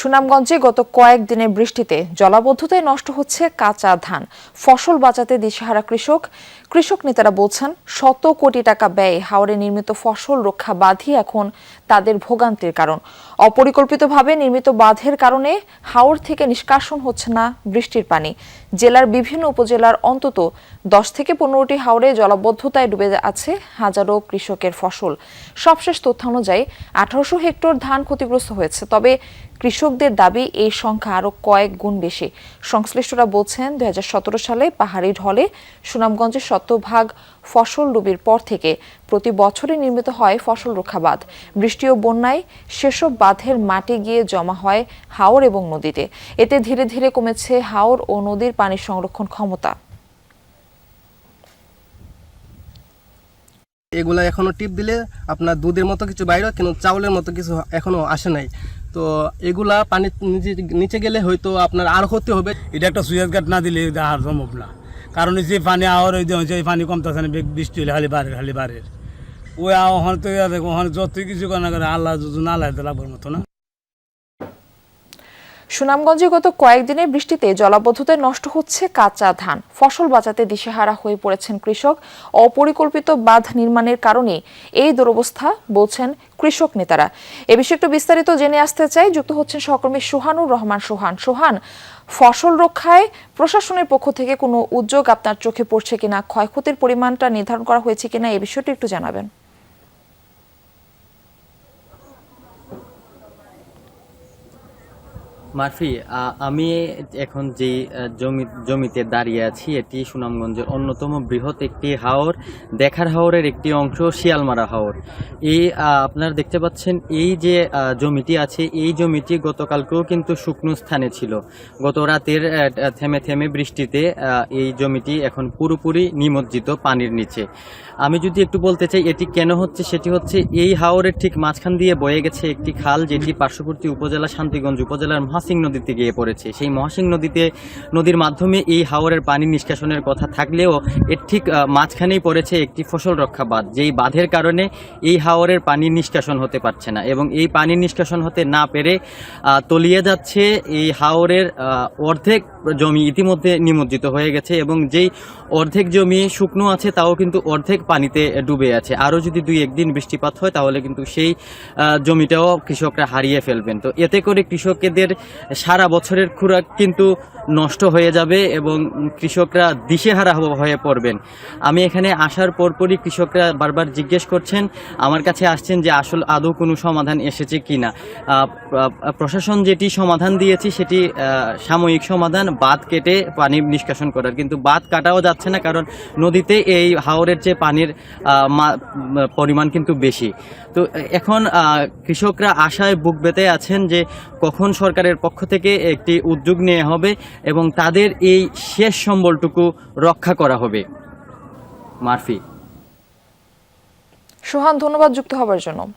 সুনামগঞ্জে গত কয়েকদিনের বৃষ্টিতে জলাবদ্ধতায় নষ্ট হচ্ছে কাঁচা ধান। ফসল বাঁচাতে দিশেহারা কৃষক নেতারা বলছেন শত কোটি টাকা ব্যয়ে হাওরে নির্মিত ফসল রক্ষা বাঁধই এখন তাদের ভোগান্তির কারণ। অপরিকল্পিতভাবে নির্মিত বাঁধের কারণে হাওর থেকে নিষ্কাশন হচ্ছে না বৃষ্টির পানি। জেলার বিভিন্ন উপজেলার অন্তত 10 থেকে 15টি হাওরে জলাবদ্ধতায় ডুবে আছে হাজারো কৃষকের ফসল। সবশেষ তথ্য অনুযায়ী 1800 হেক্টর ধান ক্ষতিগ্রস্ত হয়েছে। তবে কৃষকদের দাবি এই সংখ্যা আরো কয়েক গুণ বেশি। সংশ্লিষ্টরা বলছেন 2017 সালে পাহাড়ি ঢলে সুনামগঞ্জের শতভাগ ফসল ডুবির পর থেকে প্রতি বছরই নির্মিত হয় ফসল রক্ষা বাঁধ। বৃষ্টি ও বন্যায় সেসব বাঁধের মাটি গিয়ে জমা হয় হাওর এবং নদীতে। এতে ধীরে ধীরে কমেছে হাওর ও নদীর পানির সংরক্ষণ ক্ষমতা। এগুলা এখনো টিপ দিলে আপনার দুধের মতো কিছু বাইরে, কিন্তু চাউলের মতো কিছু এখনো আসে নাই। তো এগুলা পানি নিচে গেলে হয়তো আপনার আর ক্ষতি হবে। এটা একটা সুইচ গেট না দিলে আর সম্ভব না, কারণ যে পানি আওয়ার ওই পানি কমতেছে না, বৃষ্টি হলে খালি বাড়ের ওই ওখানে তো ওখানে যতই কিছু না করে আল্লাহ না লাইতে লাগবার মতো না। সুনামগঞ্জে গত কয়েকদিনের বৃষ্টিতে জলাবদ্ধতায় নষ্ট হচ্ছে কাঁচা ধান। ফসল বাঁচাতে দিশেহারা হয়ে পড়েছেন কৃষক। অপরিকল্পিত বাঁধ নির্মাণের কারণে এই দুরবস্থা বলছেন কৃষক নেতারা। এ বিষয়ে একটু বিস্তারিত জেনে আসতে চাই, যুক্ত হচ্ছেন সহকর্মী সোহানুর রহমান। সোহান, ফসল রক্ষায় প্রশাসনের পক্ষ থেকে কোনো উদ্যোগ আপনার চোখে পড়ছে কিনা, ক্ষয়ক্ষতির পরিমাণটা নির্ধারণ করা হয়েছে কিনা, এই বিষয়টি একটু জানাবেন। মারফি, আমি এখন যে জমিতে দাঁড়িয়ে আছি এটি সুনামগঞ্জের অন্যতম বৃহৎ একটি হাওর, দেখার হাওরের একটি অংশ শিয়ালমারা হাওর। এই আপনারা দেখতে পাচ্ছেন এই যে জমিটি আছে, এই জমিটি গতকালকেও কিন্তু শুকনো স্থানে ছিল। গত রাতের থেমে থেমে বৃষ্টিতে এই জমিটি এখন পুরোপুরি নিমজ্জিত পানির নিচে। আমি যদি একটু বলতে চাই এটি কেন হচ্ছে, সেটি হচ্ছে এই হাওরের ঠিক মাঝখান দিয়ে বয়ে গেছে একটি খাল, যেটি পার্শ্ববর্তী উপজেলা শান্তিগঞ্জ উপজেলার মহাসিং নদীতে গিয়ে পড়েছে। সেই মহাসিং নদীর মাধ্যমে এই হাওরের পানি নিষ্কাশনের কথা থাকলেও এর ঠিক মাঝখানেই পড়েছে একটি ফসল রক্ষা বাঁধ, যেই বাঁধের কারণে এই হাওরের পানি নিষ্কাশন হতে পারছে না, এবং এই পানি নিষ্কাশন হতে না পেরে তলিয়ে যাচ্ছে এই হাওরের অর্ধেক জমি ইতিমধ্যে নিমজ্জিত হয়ে গেছে, এবং যেই অর্ধেক জমি শুকনো আছে তাও কিন্তু অর্ধেক পানিতে ডুবে আছে। আরও যদি 2-1 দিন বৃষ্টিপাত হয় তাহলে কিন্তু সেই জমিটাও কৃষকরা হারিয়ে ফেলবেন। তো এতে করে কৃষকদের সারা বছরের খোরাক কিন্তু নষ্ট হয়ে যাবে এবং কৃষকরা দিশেহারা হয়ে পড়বেন। আমি এখানে আসার পরপরই কৃষকরা বারবার জিজ্ঞেস করছেন, আমার কাছে আসছেন যে আদৌ কোনো সমাধান এসেছে কিনা। প্রশাসন যেটি সমাধান দিয়েছে সেটি সাময়িক সমাধান, বাঁধ কেটে পানি নিষ্কাশন করার, কিন্তু বাঁধ কাটাও যাচ্ছে না, কারণ নদীতে এই হাওরের চেয়ে পানির পরিমাণ কিন্তু বেশি। তো এখন কৃষকরা আশায় বুক বেঁধে আছেন যে কখন সরকারের পক্ষ থেকে একটি উদ্যোগ নেওয়া হবে এবং তাদের এই শেষ সম্বলটুকু রক্ষা করা হবে। মারফি। সোহান, ধন্যবাদ যুক্ত হবার জন্য।